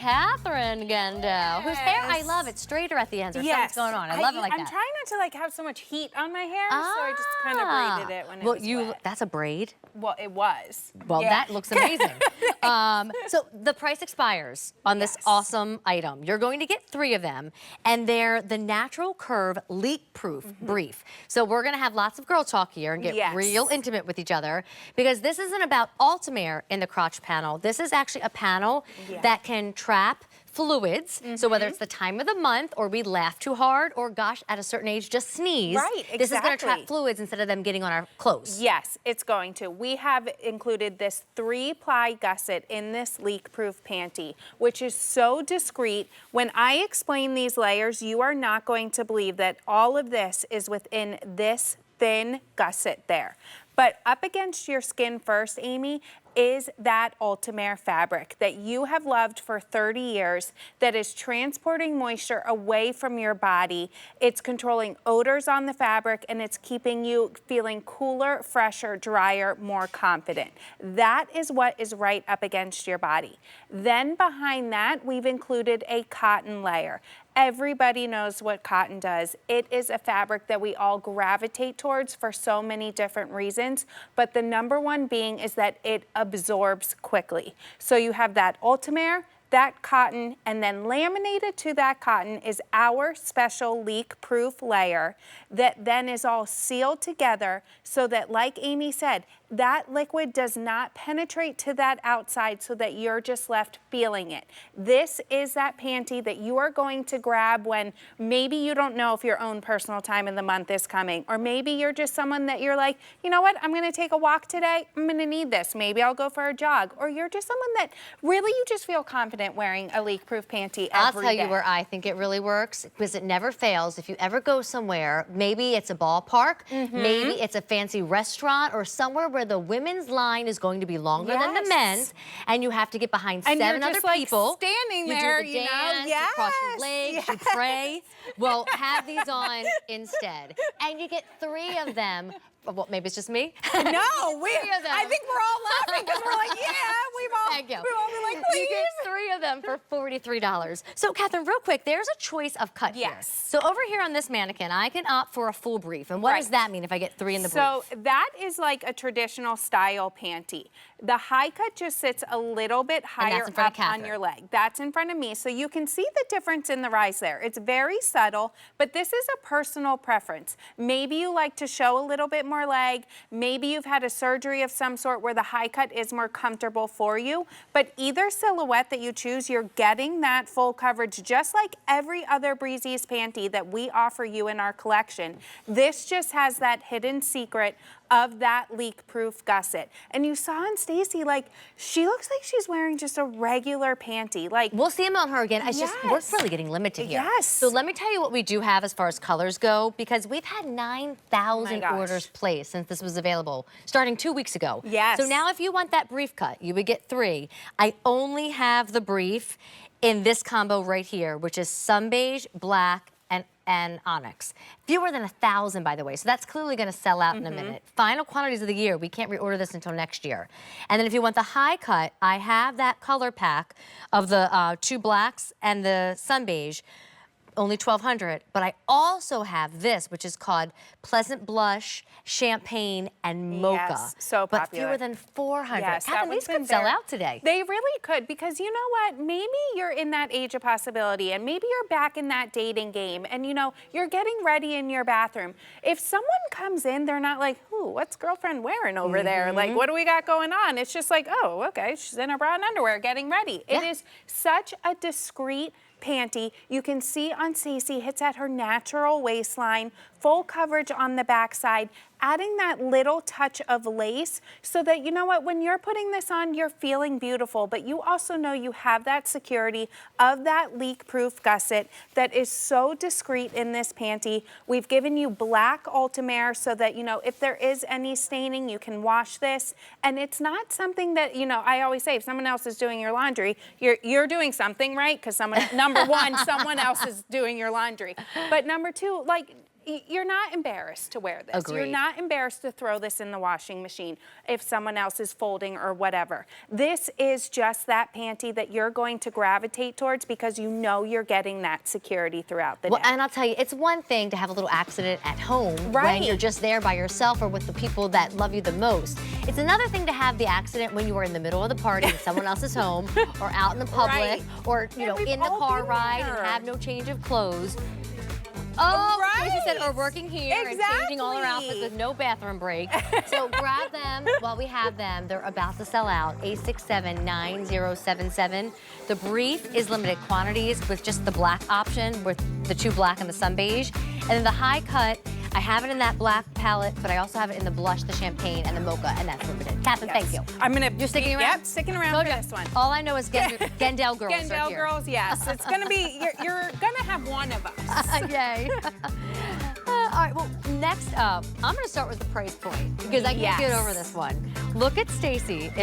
Catherine Gendo, whose hair I love. It's straighter at the ends. There's something going on. I love it like that. I'm trying not to like have so much heat on my hair, so I just kind of braided it when it was wet. That's a braid? Well, it was. Well, that looks amazing. So the price expires on this awesome item. You're going to get 3 of them, and they're the Natural Curve Leak-Proof Brief. So we're going to have lots of girl talk here and get real intimate with each other, because this isn't about Ultimare in the crotch panel. This is actually a panel that can trap fluids. So whether it's the time of the month, or we laugh too hard, or gosh, at a certain age, just sneeze. Right, exactly. This is going to trap fluids instead of them getting on our clothes. Yes, it's going to. We have included this 3-ply gusset in this leak-proof panty, which is so discreet. When I explain these layers, you are not going to believe that all of this is within this thin gusset there. But up against your skin first, Amy, is that Ultimare fabric that you have loved for 30 years, that is transporting moisture away from your body. It's controlling odors on the fabric, and it's keeping you feeling cooler, fresher, drier, more confident. That is what is right up against your body. Then behind that, we've included a cotton layer. Everybody knows what cotton does. It is a fabric that we all gravitate towards for so many different reasons, but the #1 being is that it absorbs quickly. So you have that Ultimare, that cotton, and then laminated to that cotton is our special leak-proof layer that then is all sealed together so that, like Amy said, that liquid does not penetrate to that outside so that you're just left feeling it. This is that panty that you are going to grab when maybe you don't know if your own personal time in the month is coming, or maybe you're just someone that you're like, you know what, I'm gonna take a walk today, I'm gonna need this, maybe I'll go for a jog, or you're just someone that really you just feel confident wearing a leak-proof panty every day. I'll tell you where I think it really works, because it never fails. If you ever go somewhere, maybe it's a ballpark, maybe it's a fancy restaurant, or somewhere where the women's line is going to be longer than the men's, and you have to get behind 7 other people. Standing you there, do the dance, you cross your legs, you pray. Well, have these on instead, and you get 3 of them. Well, maybe it's just me. No, I think we're all laughing because we're like, yeah, we've all been like, please. You get 3 of them for $43. So, Catherine, real quick, there's a choice of cut here. So over here on this mannequin, I can opt for a full brief. And what does that mean if I get 3 in the brief? So that is like a traditional style panty. The high cut just sits a little bit higher up on your leg. That's in front of me. So you can see the difference in the rise there. It's very subtle, but this is a personal preference. Maybe you like to show a little bit more leg. Maybe you've had a surgery of some sort where the high cut is more comfortable for you. But either silhouette that you choose, you're getting that full coverage just like every other Breezies panty that we offer you in our collection. This just has that hidden secret of that leak-proof gusset. And you saw on Stacy, like, she looks like she's wearing just a regular panty. Like, we'll see them on her again. It's just, we're really getting limited here. So let me tell you what we do have as far as colors go, because we've had 9,000 orders placed since this was available, starting 2 weeks ago. So now if you want that brief cut, you would get 3. I only have the brief in this combo right here, which is sun beige, black, and onyx. Fewer than 1,000, by the way, so that's clearly going to sell out in a minute. Final quantities of the year. We can't reorder this until next year. And then if you want the high cut, I have that color pack of the 2 blacks and the sun beige, only 1,200, but I also have this, which is called Pleasant Blush, Champagne, and Mocha. So popular. But fewer than 400. Catherine, these could sell out today. They really could, because you know what? Maybe you're in that age of possibility, and maybe you're back in that dating game, and you know, you're getting ready in your bathroom. If someone comes in, they're not like, ooh, what's girlfriend wearing over there? Like, what do we got going on? It's just like, oh, okay, she's in her bra and underwear getting ready. It is such a discreet panty. You can see on Stacey, it's at her natural waistline, full coverage on the backside, adding that little touch of lace so that, you know what, when you're putting this on, you're feeling beautiful, but you also know you have that security of that leak-proof gusset that is so discreet in this panty. We've given you black Ultimare so that, you know, if there is any staining, you can wash this. And it's not something that, you know, I always say, if someone else is doing your laundry, you're doing something right, because someone, number one, someone else is doing your laundry. But number two, like, you're not embarrassed to wear this. Agreed. You're not embarrassed to throw this in the washing machine if someone else is folding or whatever. This is just that panty that you're going to gravitate towards because you know you're getting that security throughout the day. Well, and I'll tell you, it's one thing to have a little accident at home when you're just there by yourself or with the people that love you the most. It's another thing to have the accident when you are in the middle of the party in someone else's home or out in the public or, you know, in the car ride and have no change of clothes. Oh, Tracy said, or working here and changing all our outfits with no bathroom break. So grab them while we have them. They're about to sell out. 867-9077. The brief is limited quantities with just the black option with the 2 black and the sun beige. And then the high cut, I have it in that black palette, but I also have it in the blush, the champagne, and the mocha, and that's limited. Catherine, thank you. You're sticking around? Yep, sticking around for this one. All I know is Gendel girls Gendel girls, yes. It's gonna be, you're gonna have one of us. Yay. All right, well, next up, I'm gonna start with the price point because I can't get over this one. Look at Stacy.